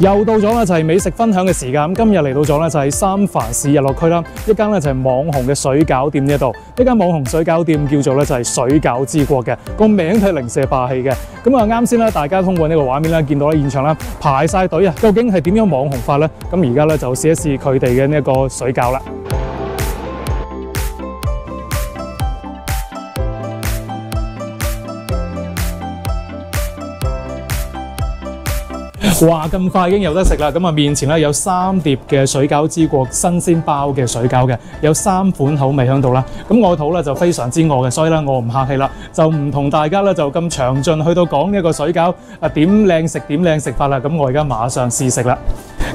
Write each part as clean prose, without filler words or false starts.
又到咗咧就係美食分享嘅時間，咁今日嚟到咗咧就係三藩市日落區啦，一間咧就係網紅嘅水餃店呢一度，呢間網紅水餃店叫做咧就係水餃之國嘅，個名係零舍霸氣嘅。咁啊啱先咧，大家通過呢個畫面咧見到咧現場咧排晒隊啊，究竟係點樣網紅法咧？咁而家咧就試一試佢哋嘅呢一個水餃啦。哇！咁快已經有得食啦！咁啊，面前咧有3碟嘅水餃之國新鮮包嘅水餃嘅，有3款口味喺度啦。咁我肚咧就非常之餓嘅，所以咧我唔客氣啦，就唔同大家咧就咁詳盡去到講呢一個水餃啊點靚食法啦。咁我而家馬上試食啦。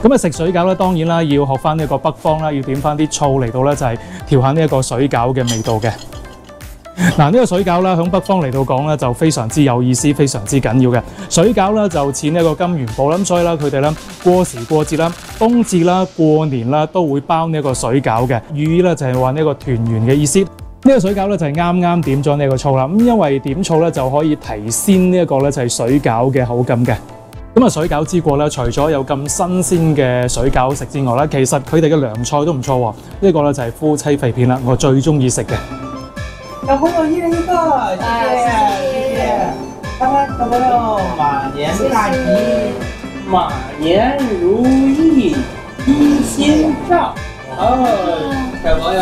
咁啊食水餃咧，當然啦要學翻呢個北方啦，要點翻啲醋嚟到咧就係調下呢一個水餃嘅味道嘅。嗱，呢個水餃啦，喺北方嚟到講咧就非常之有意思，非常之緊要嘅。水餃咧就似呢個金元寶啦，咁所以咧佢哋咧過時過節啦、冬至啦、過年啦都會包呢一個水餃嘅，寓意咧就係話呢個團圓嘅意思。呢個水餃咧就係啱啱點咗呢個醋啦，咁因為點醋咧就可以提鮮呢一個咧就係水餃嘅口感嘅。咁啊水餃之國咧，除咗有咁新鮮嘅水餃食之外咧，其實佢哋嘅涼菜都唔錯喎。呢個咧就係夫妻肺片啦，我最中意食嘅。小朋友1人1個，謝謝。看看小朋友，馬年大吉，馬年如意，一心照。哦，小朋友。